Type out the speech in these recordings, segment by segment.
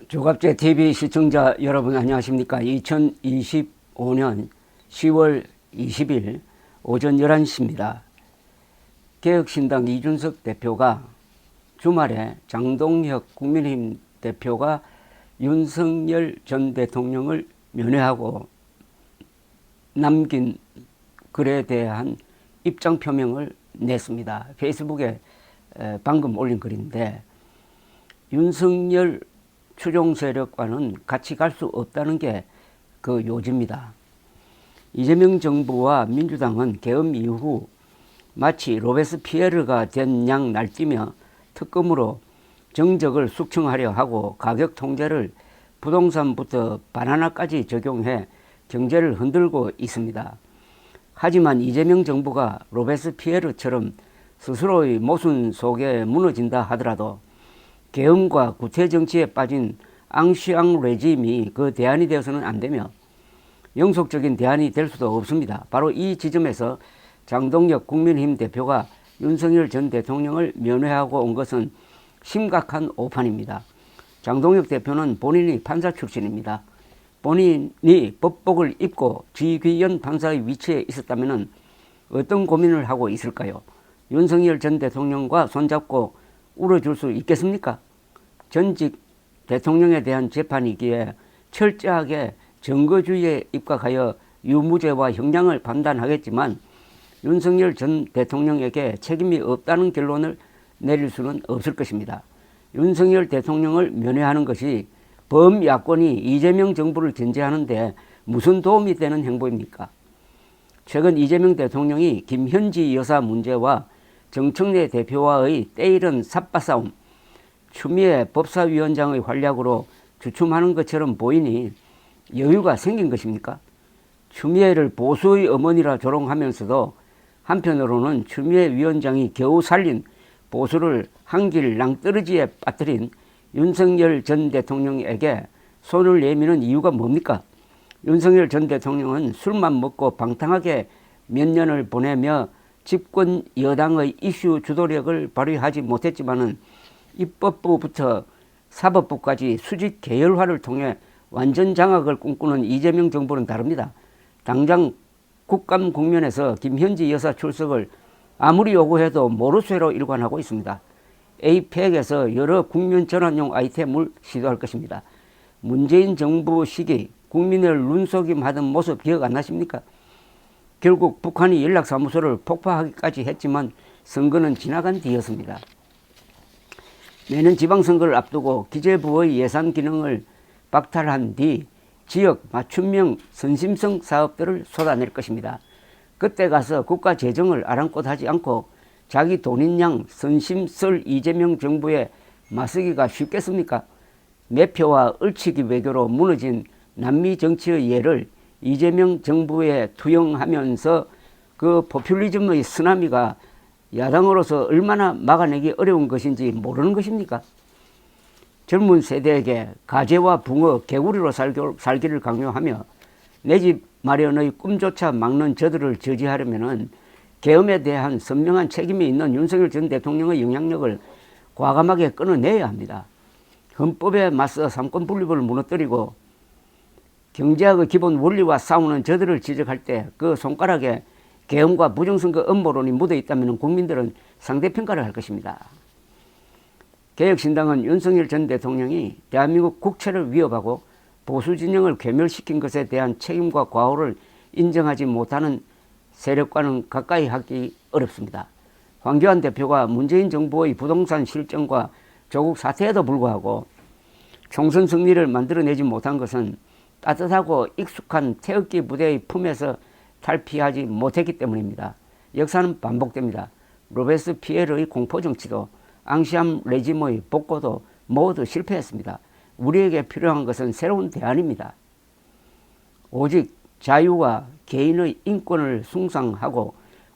조갑제 TV 시청자 여러분 안녕하십니까. 2025년 10월 20일 오전 11시입니다. 개혁신당 이준석 대표가 주말에 장동혁 국민의힘 대표가 윤석열 전 대통령을 면회하고 남긴 글에 대한 입장 표명을 냈습니다. 페이스북에 방금 올린 글인데, 윤석열 추종 세력과는 같이 갈 수 없다는 게 그 요지입니다. 이재명 정부와 민주당은 계엄 이후 마치 로베스피에르가 된 양 날뛰며 특검으로 정적을 숙청하려 하고 가격 통제를 부동산부터 바나나까지 적용해 경제를 흔들고 있습니다. 하지만 이재명 정부가 로베스피에르처럼 스스로의 모순 속에 무너진다 하더라도 계엄과 구태정치에 빠진 앙시앙 레짐이 그 대안이 되어서는 안 되며 영속적인 대안이 될 수도 없습니다. 바로 이 지점에서 장동혁 국민의힘 대표가 윤석열 전 대통령을 면회하고 온 것은 심각한 오판입니다. 장동혁 대표는 본인이 판사 출신입니다. 본인이 법복을 입고 지귀현 판사의 위치에 있었다면 어떤 고민을 하고 있을까요? 윤석열 전 대통령과 손잡고 울어줄 수 있겠습니까? 전직 대통령에 대한 재판이기에 철저하게 증거주의에 입각하여 유무죄와 형량을 판단하겠지만 윤석열 전 대통령에게 책임이 없다는 결론을 내릴 수는 없을 것입니다. 윤석열 대통령을 면회하는 것이 범야권이 이재명 정부를 견제하는 데 무슨 도움이 되는 행보입니까? 최근 이재명 대통령이 김현지 여사 문제와 정청래 대표와의 때이른 삿바싸움, 추미애 법사위원장의 활약으로 주춤하는 것처럼 보이니 여유가 생긴 것입니까? 추미애를 보수의 어머니라 조롱하면서도 한편으로는 추미애 위원장이 겨우 살린 보수를 한길 낭떠러지에 빠뜨린 윤석열 전 대통령에게 손을 내미는 이유가 뭡니까? 윤석열 전 대통령은 술만 먹고 방탕하게 몇 년을 보내며 집권 여당의 이슈 주도력을 발휘하지 못했지만은 입법부부터 사법부까지 수직 계열화를 통해 완전 장악을 꿈꾸는 이재명 정부는 다릅니다. 당장 국감 국면에서 김현지 여사 출석을 아무리 요구해도 모르쇠로 일관하고 있습니다. APEC에서 여러 국면 전환용 아이템을 시도할 것입니다. 문재인 정부 시기 국민을 눈속임하던 모습 기억 안 나십니까? 결국 북한이 연락사무소를 폭파하기까지 했지만 선거는 지나간 뒤였습니다. 내년 지방선거를 앞두고 기재부의 예산 기능을 박탈한 뒤 지역 맞춤형 선심성 사업들을 쏟아낼 것입니다. 그때 가서 국가 재정을 아랑곳하지 않고 자기 돈인 양 선심 썰 이재명 정부에 맞서기가 쉽겠습니까? 매표와 을치기 외교로 무너진 남미 정치의 예를 이재명 정부에 투영하면서 그 포퓰리즘의 쓰나미가 야당으로서 얼마나 막아내기 어려운 것인지 모르는 것입니까? 젊은 세대에게 가재와 붕어, 개구리로 살기를 강요하며 내 집 마련의 꿈조차 막는 저들을 저지하려면 계엄에 대한 선명한 책임이 있는 윤석열 전 대통령의 영향력을 과감하게 끊어내야 합니다. 헌법에 맞서 삼권 분립을 무너뜨리고 경제학의 기본 원리와 싸우는 저들을 지적할 때 그 손가락에 계엄과 부정선거 음모론이 묻어 있다면 국민들은 상대평가를 할 것입니다. 개혁신당은 윤석열 전 대통령이 대한민국 국채를 위협하고 보수 진영을 괴멸시킨 것에 대한 책임과 과오를 인정하지 못하는 세력과는 가까이 하기 어렵습니다. 황교안 대표가 문재인 정부의 부동산 실정과 조국 사태에도 불구하고 총선 승리를 만들어내지 못한 것은 따뜻하고 익숙한 태극기 부대의 품에서 탈피하지 못했기 때문입니다. 역사는 반복됩니다. 로베스피에르의 공포정치도 앙시암 레짐의 복고도 모두 실패했습니다. 우리에게 필요한 것은 새로운 대안입니다. 오직 자유와 개인의 인권을 숭상하고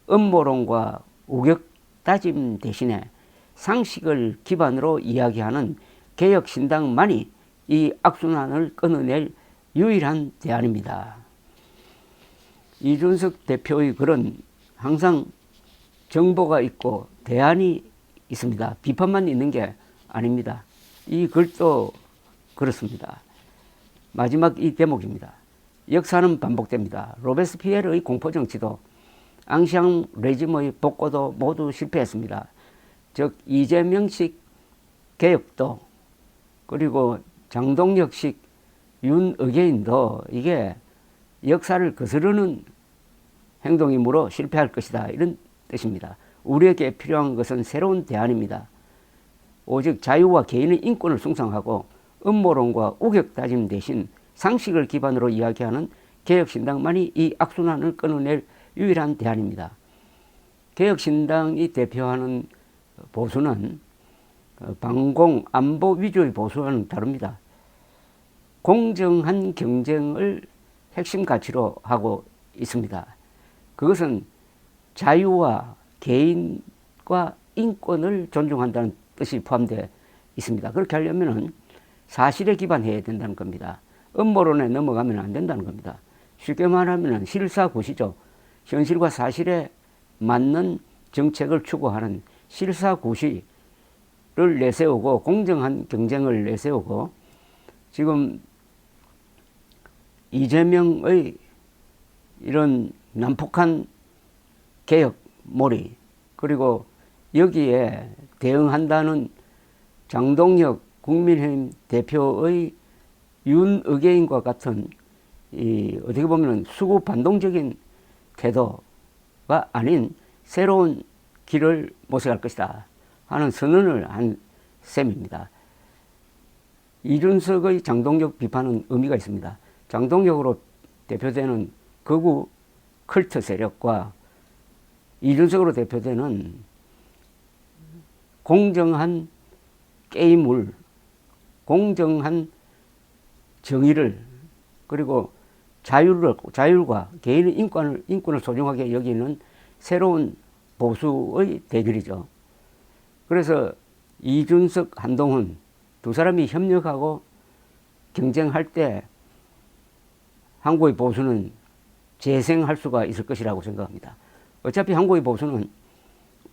음모론과 우격다짐 대신에 상식을 기반으로 이야기하는 개혁신당만이 이 악순환을 끊어낼 유일한 대안입니다. 이준석 대표의 글은 항상 정보가 있고 대안이 있습니다. 비판만 있는 게 아닙니다. 이 글도 그렇습니다. 마지막 이 대목입니다. 역사는 반복됩니다. 로베스피에르의 공포정치도 앙시앙 레짐의 복고도 모두 실패했습니다. 즉 이재명식 개혁도 그리고 장동혁식 윤의계인도 이게 역사를 거스르는 행동이므로 실패할 것이다, 이런 뜻입니다. 우리에게 필요한 것은 새로운 대안입니다. 오직 자유와 개인의 인권을 숭상하고 음모론과 우격다짐 대신 상식을 기반으로 이야기하는 개혁신당만이 이 악순환을 끊어낼 유일한 대안입니다. 개혁신당이 대표하는 보수는 방공, 안보 위주의 보수와는 다릅니다. 공정한 경쟁을 핵심 가치로 하고 있습니다. 그것은 자유와 개인과 인권을 존중한다는 뜻이 포함되어 있습니다. 그렇게 하려면 사실에 기반해야 된다는 겁니다. 음모론에 넘어가면 안 된다는 겁니다. 쉽게 말하면 실사구시죠. 현실과 사실에 맞는 정책을 추구하는 실사구시를 내세우고 공정한 경쟁을 내세우고, 지금 이재명의 이런 난폭한 개혁 몰이, 그리고 여기에 대응한다는 장동혁 국민의힘 대표의 윤의계인과 같은 어떻게 보면 수구 반동적인 태도가 아닌 새로운 길을 모색할 것이다 하는 선언을 한 셈입니다. 이준석의 장동혁 비판은 의미가 있습니다. 장동혁으로 대표되는 극우 컬트 세력과 이준석으로 대표되는 공정한 게임을, 공정한 정의를, 그리고 자율과 개인의 인권을 소중하게 여기는 새로운 보수의 대결이죠. 그래서 이준석, 한동훈 두 사람이 협력하고 경쟁할 때 한국의 보수는 재생할 수가 있을 것이라고 생각합니다. 어차피 한국의 보수는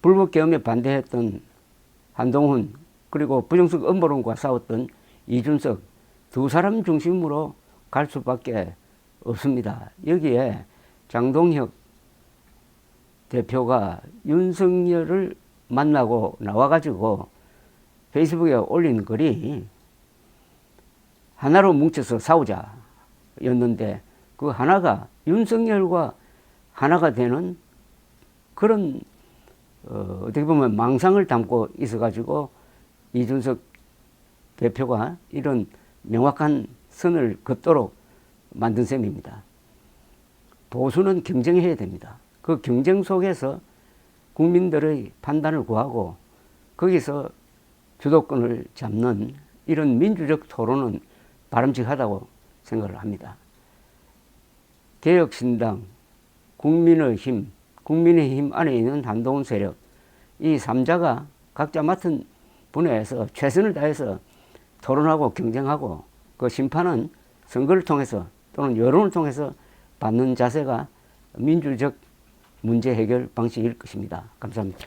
불법계엄에 반대했던 한동훈, 그리고 부정적 음모론과 싸웠던 이준석 두 사람 중심으로 갈 수밖에 없습니다. 여기에 장동혁 대표가 윤석열을 만나고 나와가지고 페이스북에 올린 글이 하나로 뭉쳐서 싸우자 였는데, 그 하나가 윤석열과 하나가 되는 그런 어떻게 보면 망상을 담고 있어가지고 이준석 대표가 이런 명확한 선을 긋도록 만든 셈입니다. 보수는 경쟁해야 됩니다. 그 경쟁 속에서 국민들의 판단을 구하고 거기서 주도권을 잡는 이런 민주적 토론은 바람직하다고 생각을 합니다. 개혁신당, 국민의힘 안에 있는 한동훈 세력, 이 3자가 각자 맡은 분야에서 최선을 다해서 토론하고 경쟁하고, 그 심판은 선거를 통해서 또는 여론을 통해서 받는 자세가 민주적 문제 해결 방식일 것입니다. 감사합니다.